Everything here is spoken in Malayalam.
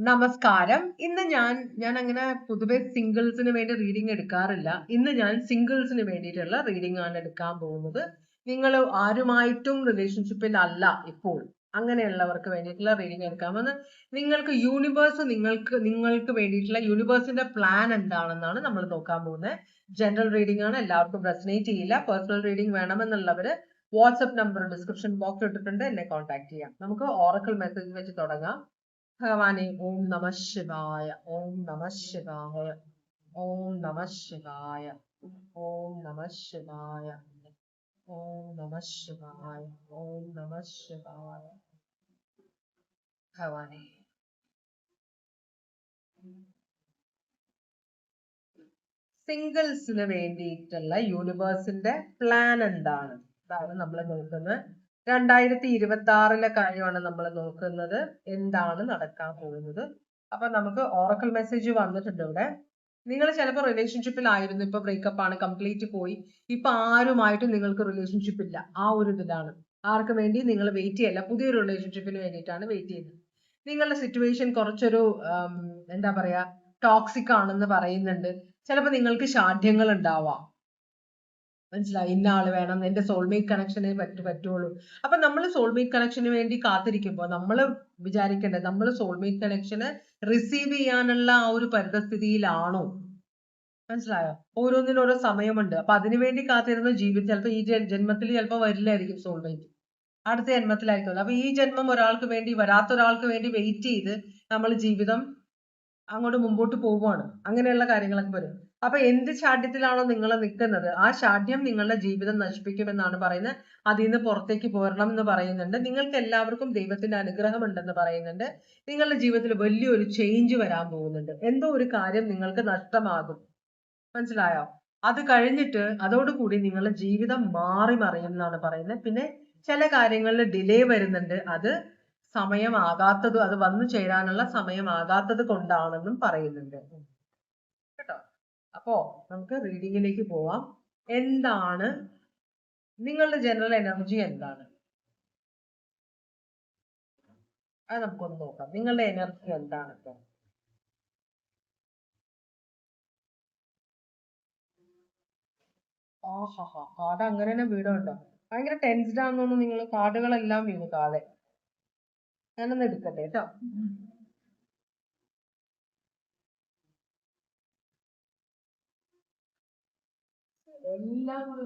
നമസ്കാരം. ഇന്ന് ഞാൻ അങ്ങനെ പൊതുവെ സിംഗിൾസിന് വേണ്ടി റീഡിംഗ് എടുക്കാറില്ല. ഇന്ന് ഞാൻ സിംഗിൾസിന് വേണ്ടിയിട്ടുള്ള റീഡിംഗ് ആണ് എടുക്കാൻ പോകുന്നത്. നിങ്ങൾ ആരുമായിട്ടും റിലേഷൻഷിപ്പിൽ അല്ല ഇപ്പോൾ, അങ്ങനെയുള്ളവർക്ക് വേണ്ടിയിട്ടുള്ള റീഡിംഗ് എടുക്കാമെന്ന്. നിങ്ങൾക്ക് വേണ്ടിയിട്ടുള്ള യൂണിവേഴ്സിന്റെ പ്ലാൻ എന്താണെന്നാണ് നമ്മൾ നോക്കാൻ പോകുന്നത്. ജനറൽ റീഡിംഗ് ആണ്, എല്ലാവർക്കും റെസനേറ്റ് ചെയ്യില്ല. പേഴ്സണൽ റീഡിംഗ് വേണമെന്നുള്ളവര് വാട്സ്ആപ്പ് നമ്പർ ഡിസ്ക്രിപ്ഷൻ ബോക്സ് ഇട്ടിട്ടുണ്ട്, എന്നെ കോൺടാക്ട് ചെയ്യാം. നമുക്ക് ഓറക്കിൾ മെസ്സേജ് വെച്ച് തുടങ്ങാം. ഭഗവാനെ ഓം നമ ശിവായ, ഓം നമ ശിവായ, ഓം നമ ശിവായ, ഓം നമ ശിവായ, ഓം നമ ശിവായ, ഓം നമ ശിവായ. ഭഗവാനെ സിംഗിൾസിന് വേണ്ടിയിട്ടുള്ള യൂണിവേഴ്സിന്റെ പ്ലാൻ എന്താണ്? അതാണ് നമ്മൾ നോക്കുന്നത്. 2026 കാര്യമാണ് നമ്മൾ നോക്കുന്നത്. എന്താണ് നടക്കാൻ പോകുന്നത്? അപ്പൊ നമുക്ക് ഓറക്കിൾ മെസ്സേജ് വന്നിട്ടുണ്ട് ഇവിടെ. നിങ്ങൾ ചിലപ്പോൾ റിലേഷൻഷിപ്പിലായിരുന്നു, ഇപ്പൊ ബ്രേക്കപ്പ് ആണ്, കംപ്ലീറ്റ് പോയി, ഇപ്പൊ ആരുമായിട്ടും നിങ്ങൾക്ക് റിലേഷൻഷിപ്പ് ഇല്ല. ആ ഒരു ഇതിലാണ്. ആർക്ക് വേണ്ടി നിങ്ങൾ വെയിറ്റ് ചെയ്യല്ല, പുതിയൊരു റിലേഷൻഷിപ്പിന് വേണ്ടിയിട്ടാണ് വെയിറ്റ് ചെയ്യുന്നത്. നിങ്ങളുടെ സിറ്റുവേഷൻ കുറച്ചൊരു എന്താ പറയാ, ടോക്സിക് ആണെന്ന് പറയുന്നുണ്ട്. ചിലപ്പോൾ നിങ്ങൾക്ക് ഷാഠ്യങ്ങൾ ഉണ്ടാവാം. മനസ്സിലായി? ഇന്ന ആള് വേണം, എന്റെ സോൾമേറ്റ് കണക്ഷനെ പറ്റുള്ളൂ. അപ്പൊ നമ്മൾ സോൾമേറ്റ് കണക്ഷന് വേണ്ടി കാത്തിരിക്കുമ്പോൾ നമ്മൾ വിചാരിക്കേണ്ടത്, നമ്മൾ സോൾമേറ്റ് കണക്ഷന് റിസീവ് ചെയ്യാനുള്ള ആ ഒരു പരിതസ്ഥിതിയിലാണോ? മനസ്സിലായോ? ഓരോന്നിനും ഓരോ സമയമുണ്ട്. അപ്പൊ അതിനുവേണ്ടി കാത്തിരുന്ന ജീവിതം ചിലപ്പോൾ ഈ ജന്മത്തിൽ ചിലപ്പോൾ വരില്ലായിരിക്കും സോൾമേറ്റ്, അടുത്ത ജന്മത്തിലായിരിക്കും. അപ്പൊ ഈ ജന്മം ഒരാൾക്ക് വേണ്ടി, വരാത്ത ഒരാൾക്ക് വേണ്ടി വെയിറ്റ് ചെയ്ത് നമ്മൾ ജീവിതം അങ്ങോട്ട് മുമ്പോട്ട് പോവുകയാണ്. അങ്ങനെയുള്ള കാര്യങ്ങളൊക്കെ വരും. അപ്പൊ എന്ത് ഷാഠ്യത്തിലാണോ നിങ്ങൾ നിൽക്കുന്നത്, ആ ഷാഠ്യം നിങ്ങളുടെ ജീവിതം നശിപ്പിക്കുമെന്നാണ് പറയുന്നത്. അതിൽ നിന്ന് പുറത്തേക്ക് പോരണം എന്ന് പറയുന്നുണ്ട്. നിങ്ങൾക്ക് എല്ലാവർക്കും ദൈവത്തിന്റെ അനുഗ്രഹം ഉണ്ടെന്ന് പറയുന്നുണ്ട്. നിങ്ങളുടെ ജീവിതത്തിൽ വലിയൊരു ചേഞ്ച് വരാൻ പോകുന്നുണ്ട്. എന്തോ ഒരു കാര്യം നിങ്ങൾക്ക് നഷ്ടമാകും. മനസ്സിലായോ? അത് കഴിഞ്ഞിട്ട് അതോടുകൂടി നിങ്ങളുടെ ജീവിതം മാറി മറിയും എന്നാണ് പറയുന്നത്. പിന്നെ ചില കാര്യങ്ങളിൽ ഡിലേ വരുന്നുണ്ട്. അത് സമയമാകാത്തത്, അത് വന്നു ചേരാനുള്ള സമയമാകാത്തത് കൊണ്ടാണെന്നും പറയുന്നുണ്ട് കേട്ടോ. അപ്പോ നമുക്ക് റീഡിങ്ങിലേക്ക് പോവാം. എന്താണ് നിങ്ങളുടെ ജനറൽ എനർജി? എന്താണ് അത് നമുക്കൊന്ന് നോക്കാം. നിങ്ങളുടെ എനർജി എന്താണ് ഇപ്പൊ? ആഹാ, കാർഡ് അങ്ങനെ തന്നെ വീടുണ്ടോ? ഭയങ്കര ടെൻസ്ഡ് ആണെന്ന് നിങ്ങൾ, കാർഡുകളെല്ലാം വീണു താഴെ. ഞാനൊന്ന് എടുക്കട്ടെ കേട്ടോ. എല്ലാം കൂടെ